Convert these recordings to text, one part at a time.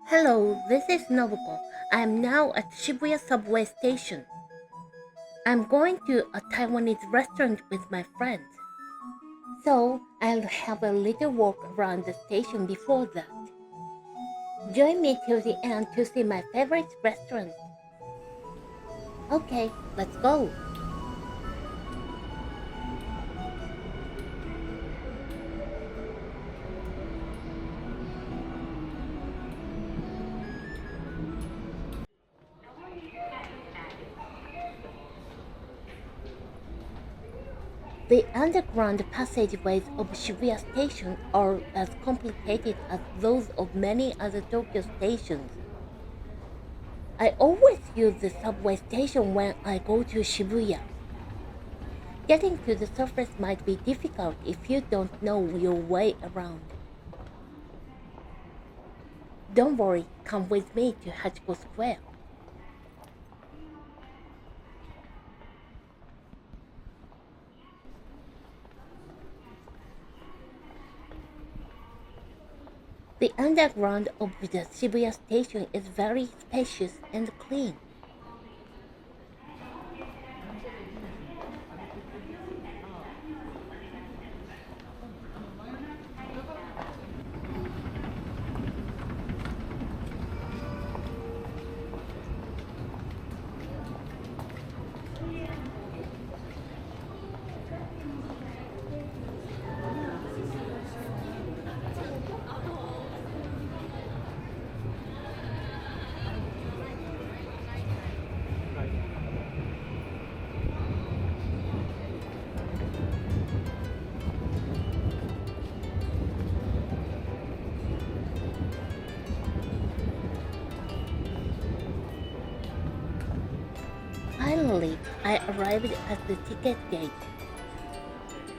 Hello, this is Nobuko. I am now at Shibuya subway station. I'm going to a Taiwanese restaurant with my friends. So I'll have a little walk around the station before that. Join me till the end to see my favorite restaurant. Okay, let's go. The underground passageways of Shibuya Station are as complicated as those of many other Tokyo stations. I always use the subway station when I go to Shibuya. Getting to the surface might be difficult if you don't know your way around. Don't worry, come with me to Hachiko Square. The underground of the Shibuya station is very spacious and clean. Finally, I arrived at the ticket gate.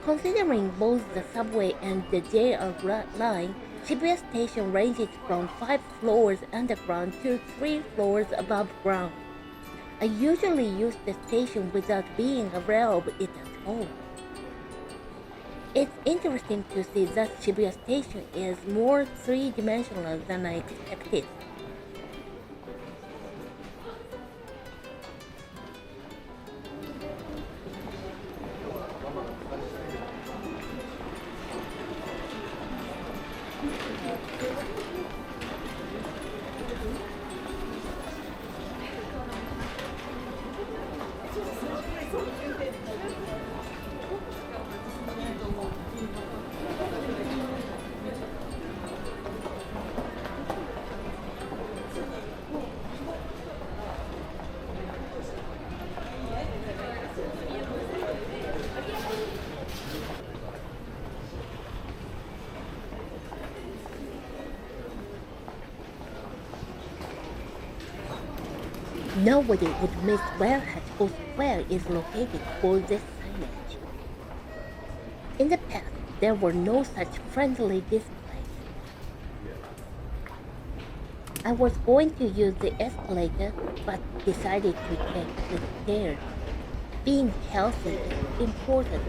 Considering both the subway and the JR line, Shibuya Station ranges from 5 floors underground to 3 floors above ground. I usually use the station without being aware of it at all. It's interesting to see that Shibuya Station is more three-dimensional than I expected. Nobody would miss where Hachiko Square is located for this signage. In the past, there were no such friendly displays. I was going to use the escalator, but decided to take the stairs. Being healthy is important.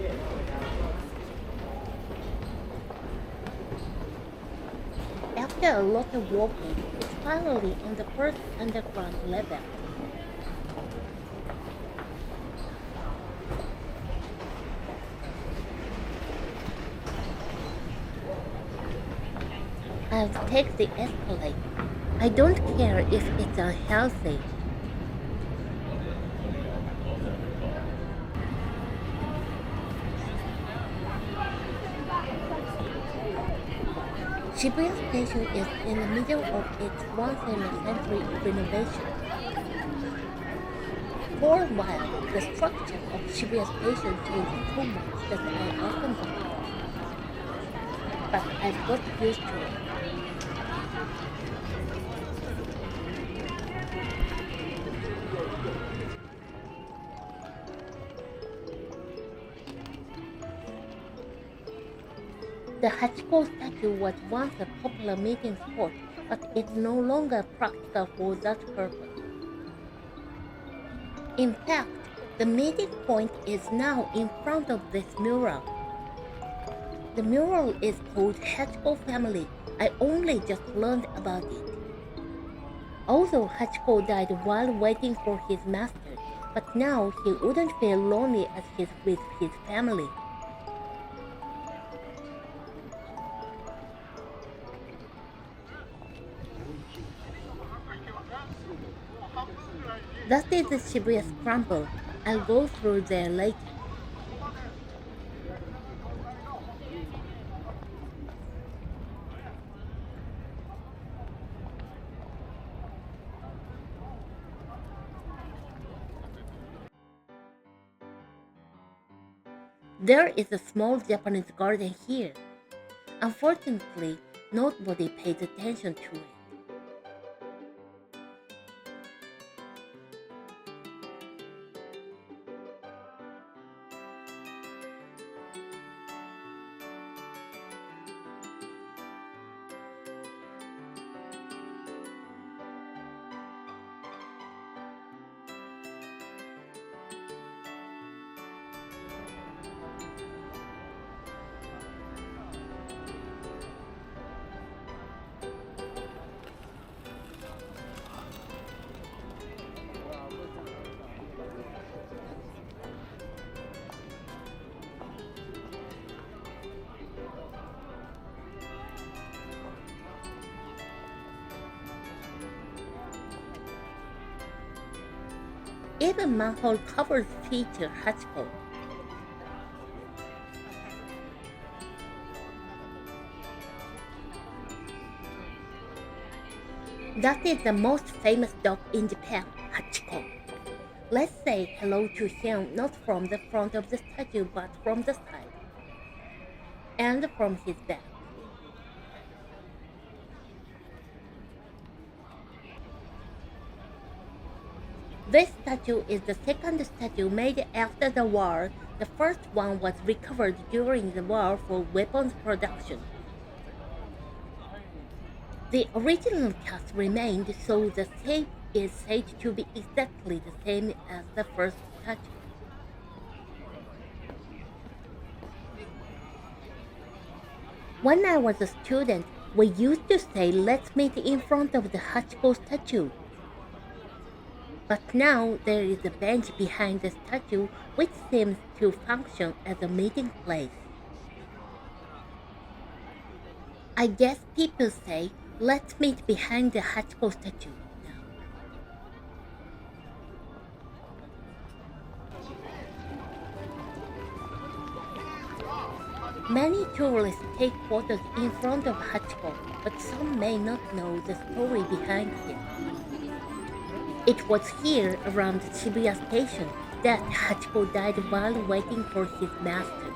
After a lot of walking, it's finally on the first underground level. I'll take the escalator. I don't care if it's unhealthy. Shibuya Station is in the middle of its once-in-a-century renovation. For a while, the structure of Shibuya Station changed so much that I often got lost. But I've got used to it. The Hachiko statue was once a popular meeting spot, but it's no longer practical for that purpose. In fact, the meeting point is now in front of this mural. The mural is called Hachiko Family. I only just learned about it. Also, Hachiko died while waiting for his master, but now he wouldn't feel lonely as he's with his family. That is the Shibuya Scramble. I'll go through there later. There is a small Japanese garden here. Unfortunately, nobody pays attention to it. Even manhole covers feature Hachiko. That is the most famous dog in Japan, Hachiko. Let's say hello to him not from the front of the statue but from the side and from his back. This statue is the second statue made after the war. The first one was recovered during the war for weapons production. The original cast remained, so the shape is said to be exactly the same as the first statue. When I was a student, we used to say let's meet in front of the Hachiko statue. But now there is a bench behind the statue which seems to function as a meeting place. I guess people say let's meet behind the Hachiko statue now. Many tourists take photos in front of Hachiko, but some may not know the story behind him. It was here around Shibuya Station that Hachiko died while waiting for his master.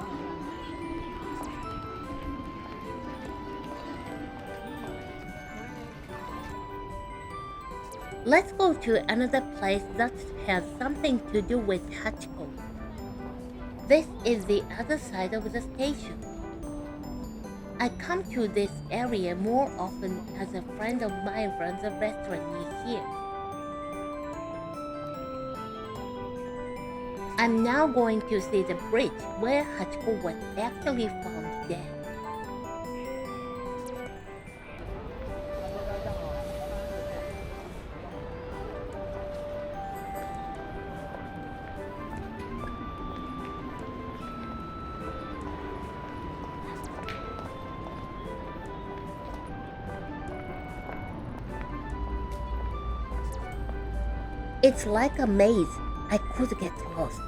Let's go to another place that has something to do with Hachiko. This is the other side of the station. I come to this area more often as a friend of mine runs a restaurant near here. I'm now going to see the bridge where Hachiko was actually found dead. It's like a maze. I could get lost.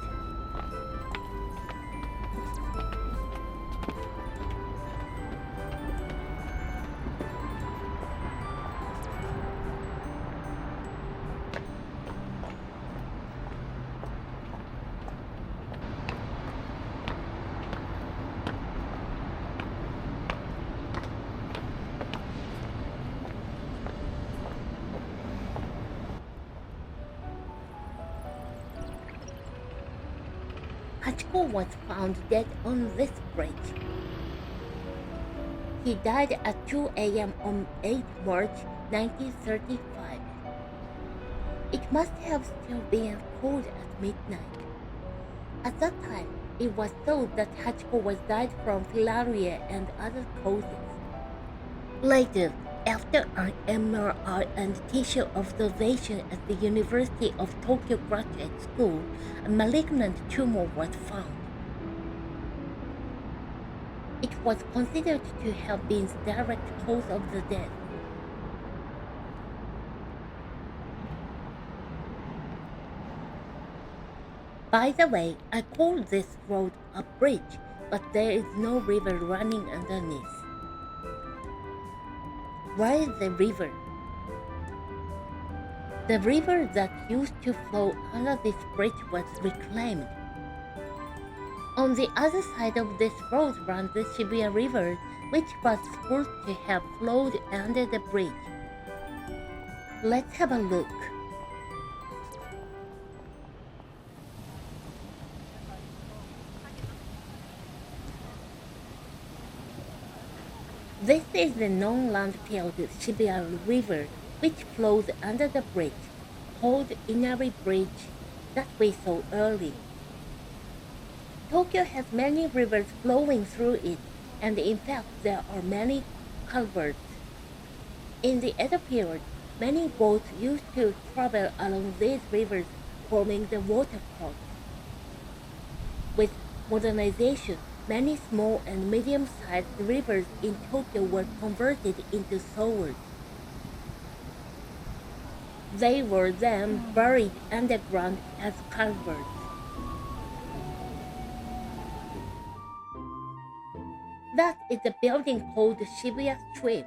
Hachiko was found dead on this bridge. He died at 2 a.m. on 8 March 1935. It must have still been cold at midnight. At that time, it was thought that Hachiko was died from filariae and other causes. Later, After an MRI and tissue observation at the University of Tokyo Graduate School, a malignant tumor was found. It was considered to have been the direct cause of the death. By the way, I call this road a bridge, but there is no river running underneath. Where is the river? The river that used to flow under this bridge was reclaimed. On the other side of this road runs the Shibuya River, which was supposed to have flowed under the bridge. Let's have a look. This is the non-landfilled Shibuya River, which flows under the bridge, called Inari Bridge, that we saw earlier. Tokyo has many rivers flowing through it, and in fact there are many culverts. In the Edo period, many boats used to travel along these rivers, forming the watercourse. With modernization, many small and medium-sized rivers in Tokyo were converted into sewers. They were then buried underground as culverts. That is a building called Shibuya Stream.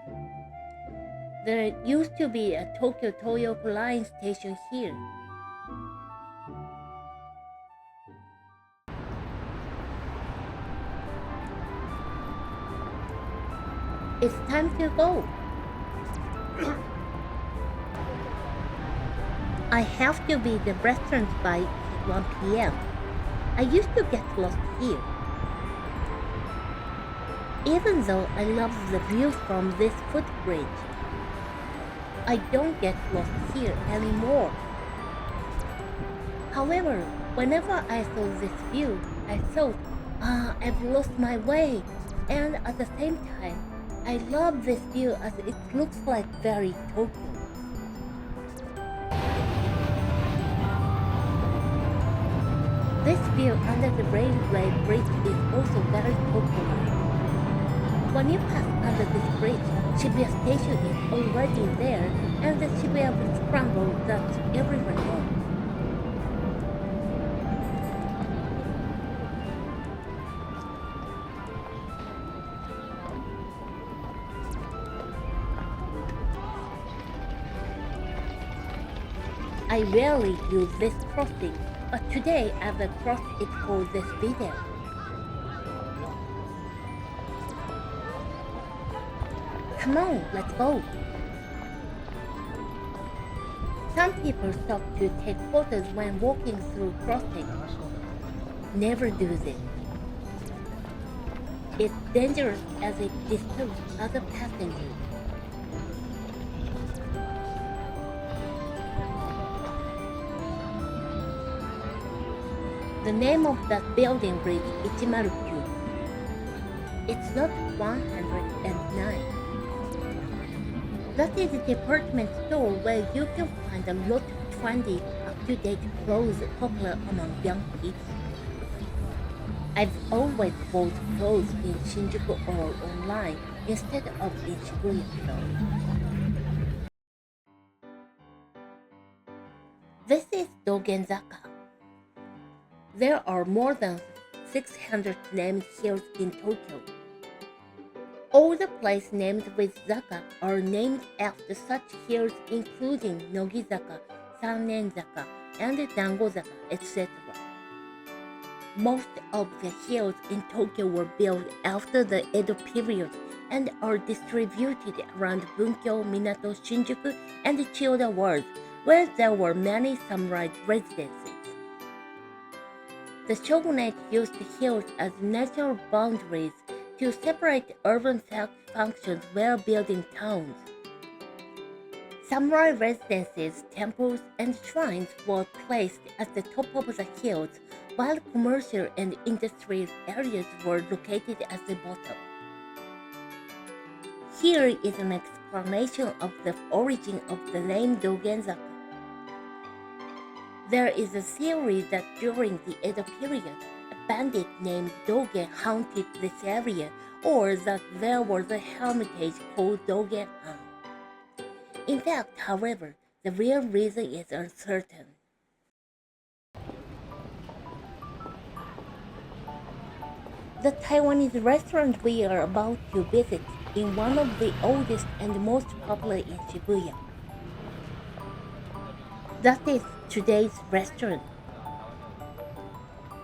There used to be a Tokyo Toyoko Line station here. It's time to go. I have to be at the restaurant by 1 p.m. I used to get lost here. Even though I love the view from this footbridge, I don't get lost here anymore. However, whenever I saw this view, I thought, I've lost my way. And at the same time, I love this view as it looks like very Tokyo. This view under the railway bridge is also very Tokyo-like. When you pass under this bridge, Shibuya Station is already there, and the Shibuya Scramble that everyone knows. I rarely use this crossing, but today I will cross it for this video. Come on, let's go. Some people stop to take photos when walking through crossing. Never do this. It's dangerous as it disturbs other passengers. The name of that building is Ichimaru-ku. It's not 109. That is a department store where you can find a lot of trendy, up-to-date clothes popular among young people. I've always bought clothes in Shinjuku or online instead of in Shibuya though. This is Dogenzaka. There are more than 600 named hills in Tokyo. All the places named with Zaka are named after such hills including Nogizaka, Sannen-zaka, and Dango-zaka, etc. Most of the hills in Tokyo were built after the Edo period and are distributed around Bunkyo, Minato, Shinjuku, and Chiyoda wards, where there were many samurai residences. The shogunate used the hills as natural boundaries to separate urban functions while building towns. Samurai residences, temples, and shrines were placed at the top of the hills, while commercial and industrial areas were located at the bottom. Here is an explanation of the origin of the name Dogenzaka. There is a theory that during the Edo period, a bandit named Dogen haunted this area, or that there was a hermitage called Dogen-an. In fact, however, the real reason is uncertain. The Taiwanese restaurant we are about to visit is one of the oldest and most popular in Shibuya. That is today's restaurant.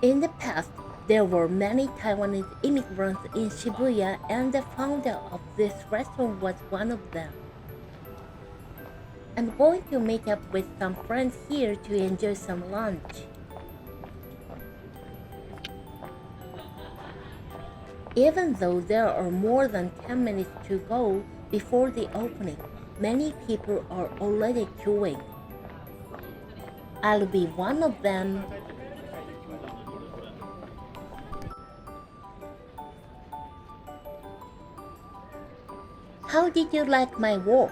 In the past, there were many Taiwanese immigrants in Shibuya, and the founder of this restaurant was one of them. I'm going to meet up with some friends here to enjoy some lunch. Even though there are more than 10 minutes to go before the opening, many people are already queuing. I'll be one of them. How did you like my walk?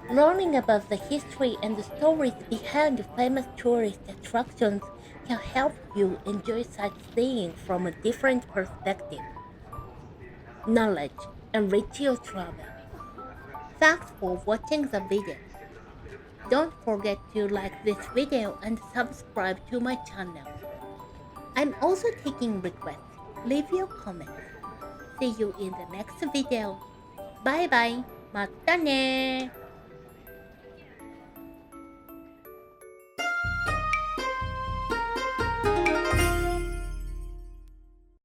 Learning about the history and the stories behind famous tourist attractions can help you enjoy sightseeing from a different perspective. Knowledge enrich your travel. Thanks for watching the video. Don't forget to like this video and subscribe to my channel. I'm also taking requests. Leave your comments. See you in the next video. Bye bye. またね